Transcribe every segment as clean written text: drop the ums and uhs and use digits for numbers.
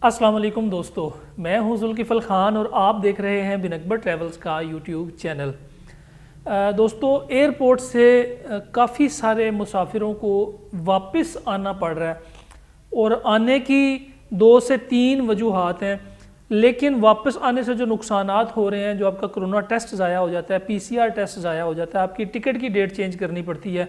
अस्सलाम वालेकुम दोस्तों, मैं हूं जुल्किफ़ल ख़ान और आप देख रहे हैं बिन अकबर ट्रैवल्स का यूट्यूब चैनल। दोस्तों, एयरपोर्ट से काफ़ी सारे मुसाफिरों को वापस आना पड़ रहा है और आने की 2 से 3 वजूहात हैं। लेकिन वापस आने से जो नुकसानात हो रहे हैं, जो आपका कोरोना टेस्ट ज़ाया हो जाता है, PCR टेस्ट ज़ाया हो जाता है, आपकी टिकट की डेट चेंज करनी पड़ती है।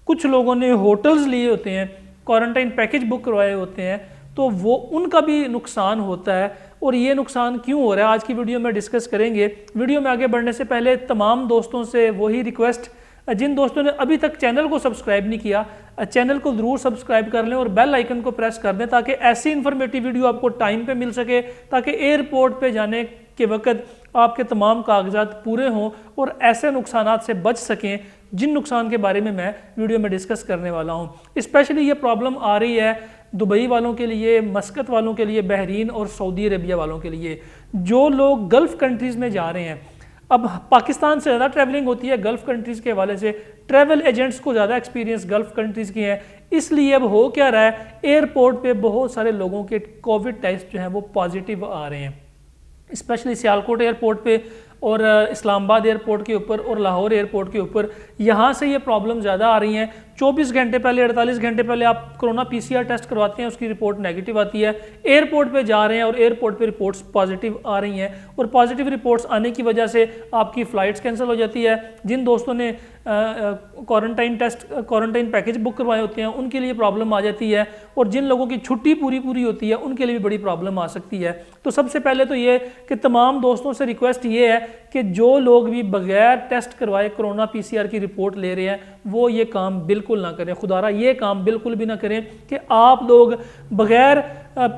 कुछ लोगों ने होटल्स लिए होते हैं, क्वारंटाइन पैकेज बुक करवाए होते हैं, तो वो उनका भी नुकसान होता है। और ये नुकसान क्यों हो रहा है आज की वीडियो में डिस्कस करेंगे। वीडियो में आगे बढ़ने से पहले तमाम दोस्तों से वही रिक्वेस्ट, जिन दोस्तों ने अभी तक चैनल को सब्सक्राइब नहीं किया, चैनल को ज़रूर सब्सक्राइब कर लें और बेल आइकन को प्रेस कर दें ताकि ऐसी इन्फॉर्मेटिव वीडियो आपको टाइम पे मिल सके, ताकि एयरपोर्ट पे जाने के वक्त आपके तमाम कागजात पूरे हों और ऐसे नुकसानात से बच सकें जिन नुकसान के बारे में मैं वीडियो में डिस्कस करने वाला हूँ। स्पेशली ये प्रॉब्लम आ रही है दुबई वालों के लिए, मस्कत वालों के लिए, बहरीन और सऊदी अरबिया वालों के लिए, जो लोग गल्फ़ कंट्रीज़ में जा रहे हैं। अब पाकिस्तान से ज़्यादा ट्रैवलिंग होती है गल्फ़ कंट्रीज़ के हवाले से, ट्रैवल एजेंट्स को ज़्यादा एक्सपीरियंस गल्फ़ कंट्रीज़ की है। इसलिए अब हो क्या रहा है, एयरपोर्ट पे बहुत सारे लोगों के कोविड टेस्ट जो हैं वो पॉजिटिव आ रहे हैं, स्पेशली सियालकोट एयरपोर्ट पे और इस्लामाबाद एयरपोर्ट के ऊपर और लाहौर एयरपोर्ट के ऊपर। यहाँ से ये प्रॉब्लम ज़्यादा आ रही हैं। 24 घंटे पहले, 48 घंटे पहले आप कोरोना PCR टेस्ट करवाते हैं, उसकी रिपोर्ट नेगेटिव आती है, एयरपोर्ट पे जा रहे हैं और एयरपोर्ट पे रिपोर्ट्स पॉजिटिव आ रही हैं और पॉजिटिव रिपोर्ट्स आने की वजह से आपकी फ़्लाइट्स कैंसिल हो जाती है। जिन दोस्तों ने क्वारंटाइन पैकेज बुक करवाए होते हैं उनके लिए प्रॉब्लम आ जाती है और जिन लोगों की छुट्टी पूरी होती है उनके लिए भी बड़ी प्रॉब्लम आ सकती है। तो सबसे पहले तो ये कि तमाम दोस्तों से रिक्वेस्ट ये है कि जो लोग भी बगैर टेस्ट करवाए कोरोना PCR की रिपोर्ट ले रहे हैं वो ये काम बिल्कुल ना करें। खुदारा ये काम बिल्कुल भी ना करें कि आप लोग बगैर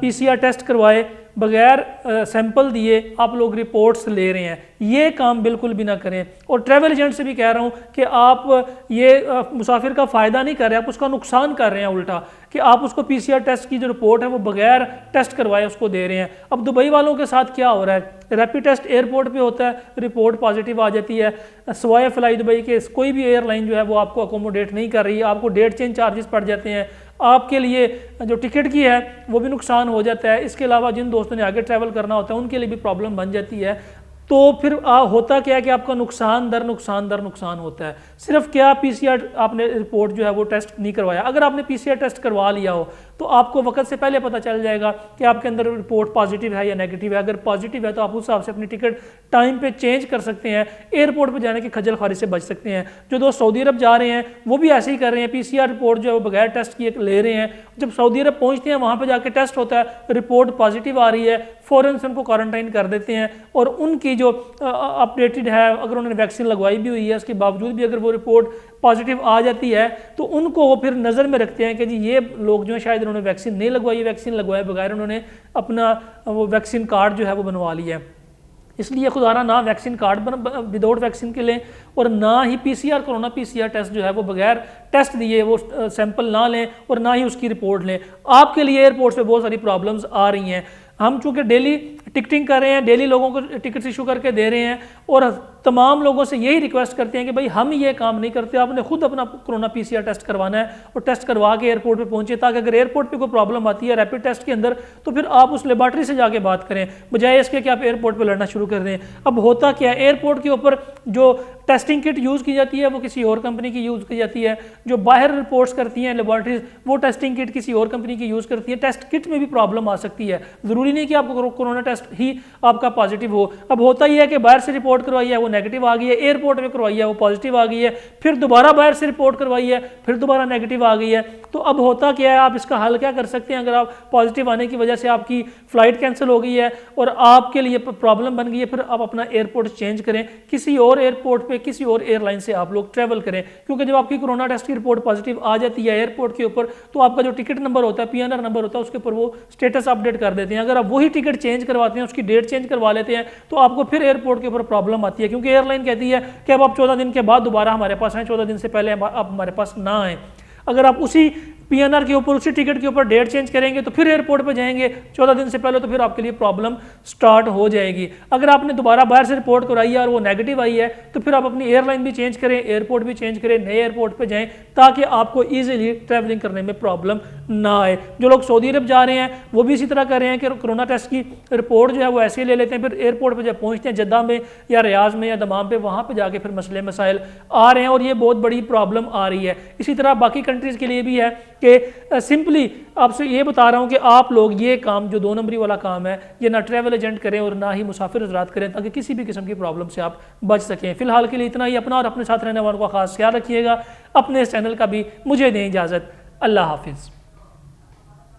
PCR टेस्ट करवाए, बगैर सैंपल दिए आप लोग रिपोर्ट्स ले रहे हैं, ये काम बिल्कुल भी ना करें। और ट्रैवल एजेंट से भी कह रहा हूँ कि आप ये मुसाफिर का फ़ायदा नहीं कर रहे, आप उसका नुकसान कर रहे हैं उल्टा, कि आप उसको PCR टेस्ट की जो रिपोर्ट है वो बगैर टेस्ट करवाए उसको दे रहे हैं। अब दुबई वालों के साथ क्या हो रहा है, रैपिड टेस्ट एयरपोर्ट पे होता है, रिपोर्ट पॉजिटिव आ जाती है, सवाए फ्लाई दुबई के कोई भी एयरलाइन जो है वो आपको अकोमोडेट नहीं कर रही है, आपको डेट चेंज चार्जेस पड़ जाते हैं, आपके लिए जो टिकट की है वो भी नुकसान हो जाता है। इसके अलावा जिन दोस्तों ने आगे ट्रैवल करना होता है उनके लिए भी प्रॉब्लम बन जाती है। तो फिर होता क्या है कि आपका नुकसान दर नुकसान होता है। सिर्फ क्या PCR आपने रिपोर्ट जो है वो टेस्ट नहीं करवाया, अगर आपने PCR टेस्ट करवा लिया हो तो आपको वक्त से पहले पता चल जाएगा कि आपके अंदर रिपोर्ट पॉजिटिव है या नेगेटिव है। अगर पॉजिटिव है तो आप उस हिसाब से अपनी टिकट टाइम पे चेंज कर सकते हैं, एयरपोर्ट पे जाने की खज्जल ख्वारी से बच सकते हैं। जो दोस्त सऊदी अरब जा रहे हैं वो भी ऐसे ही कर रहे हैं, PCR रिपोर्ट जो है वो बगैर टेस्ट किए ले रहे हैं। जब सऊदी अरब पहुंचते हैं वहाँ पर जाके टेस्ट होता है, रिपोर्ट पॉजिटिव आ रही है, फ़ौरन से उनको क्वारंटाइन कर देते हैं और उनकी जो अपडेटेड है, अगर उन्होंने वैक्सीन लगवाई भी हुई है उसके बावजूद भी अगर वो रिपोर्ट पॉजिटिव आ जाती है तो उनको वो फिर नज़र में रखते हैं कि जी ये लोग जो है शायद उन्होंने वैक्सीन नहीं लगवाई, वैक्सीन लगवाए बगैर उन्होंने अपना वो वैक्सीन कार्ड जो है वो बनवा लिया है। इसलिए खुदारा ना वैक्सीन कार्ड विदाउट वैक्सीन के लें और ना ही कोरोना PCR टेस्ट जो है वो बगैर टेस्ट दिए वो सैंपल ना लें और ना ही उसकी रिपोर्ट लें। आपके लिए एयरपोर्ट पे बहुत सारी प्रॉब्लम्स आ रही हैं। हम चूँकि डेली टिकटिंग कर रहे हैं, डेली लोगों को टिकट्स इशू करके दे रहे हैं और तमाम लोगों से यही रिक्वेस्ट करते हैं कि भाई हम ये काम नहीं करते, आपने खुद अपना कोरोना PCR टेस्ट करवाना है और टेस्ट करवा के एयरपोर्ट पे पहुंचे, ताकि अगर एयरपोर्ट पे कोई प्रॉब्लम आती है रैपिड टेस्ट के अंदर तो फिर आप उस लेबॉर्ट्री से जाके बात करें, बजाय इसके कि आप एयरपोर्ट पे लड़ना शुरू कर दें। अब होता क्या है, एयरपोर्ट के ऊपर जो टेस्टिंग किट यूज़ की जाती है वो किसी और कंपनी की यूज़ की जाती है, जो बाहर रिपोर्ट्स करती हैं लेबॉर्ट्रीज वो टेस्टिंग किट किसी और कंपनी की यूज़ करती है। टेस्ट किट में भी प्रॉब्लम आ सकती है, ज़रूरी नहीं कि आपको कोरोना टेस्ट ही आपका पॉजिटिव हो। अब होता ही है कि बाहर से रिपोर्ट करवाई है वो नेगेटिव आ गई है, एयरपोर्ट में करवाई है वो पॉजिटिव आ गई है, फिर दोबारा बाहर से रिपोर्ट करवाई है फिर दोबारा नेगेटिव आ गई है। तो अब होता क्या है, आप इसका हल क्या कर सकते हैं, अगर आप पॉजिटिव आने की वजह से आपकी फ़्लाइट कैंसिल हो गई है और आपके लिए प्रॉब्लम बन गई है, फिर आप अपना एयरपोर्ट चेंज करें, किसी और एयरपोर्ट पे किसी और एयरलाइन से आप लोग ट्रैवल करें। क्योंकि जब आपकी कोरोना टेस्ट की रिपोर्ट पॉजिटिव आ जाती है एयरपोर्ट के ऊपर तो आपका जो टिकट नंबर होता है, PNR नंबर होता है, उसके ऊपर वो स्टेटस अपडेट कर देते हैं। अगर आप वही टिकट चेंज करवाते हैं, उसकी डेट चेंज करवा लेते हैं तो आपको फिर एयरपोर्ट के ऊपर प्रॉब्लम आती है, क्योंकि एयरलाइन कहती है कि अब आप 14 दिन के बाद दोबारा हमारे पास आएँ, 14 दिन से पहले आप हमारे पास ना आएँ। अगर आप उसी PNR के ऊपर, उसी टिकट के ऊपर डेट चेंज करेंगे तो फिर एयरपोर्ट पे जाएंगे 14 दिन से पहले, तो फिर आपके लिए प्रॉब्लम स्टार्ट हो जाएगी। अगर आपने दोबारा बाहर से रिपोर्ट कराई है और वो नेगेटिव आई है तो फिर आप अपनी एयरलाइन भी चेंज करें, एयरपोर्ट भी चेंज करें, नए एयरपोर्ट पे जाएं ताकि आपको ईजिली ट्रैवलिंग करने में प्रॉब्लम ना आए। जो लोग सऊदी अरब जा रहे हैं वो भी इसी तरह कर रहे हैं कि कोरोना टेस्ट की रिपोर्ट जो है वो ऐसे ही ले लेते हैं, फिर एयरपोर्ट पर जब पहुँचते हैं जद्दा में या रियाज में या दमाम पे, वहाँ पर जाके फिर मसले मसाइल आ रहे हैं और ये बहुत बड़ी प्रॉब्लम आ रही है। इसी तरह बाकी कंट्रीज़ के लिए भी है कि सिंपली आपसे ये बता रहा हूँ कि आप लोग ये काम जो 2 नंबरी वाला काम है ये ना ट्रैवल एजेंट करें और ना ही मुसाफिर हज़रात करें, ताकि किसी भी किस्म की प्रॉब्लम से आप बच सकें। फिलहाल के लिए इतना ही। अपना और अपने साथ रहने वालों का खास ख्याल रखिएगा। अपने इस चैनल का भी मुझे दें इजाज़त। अल्लाह हाफिज़।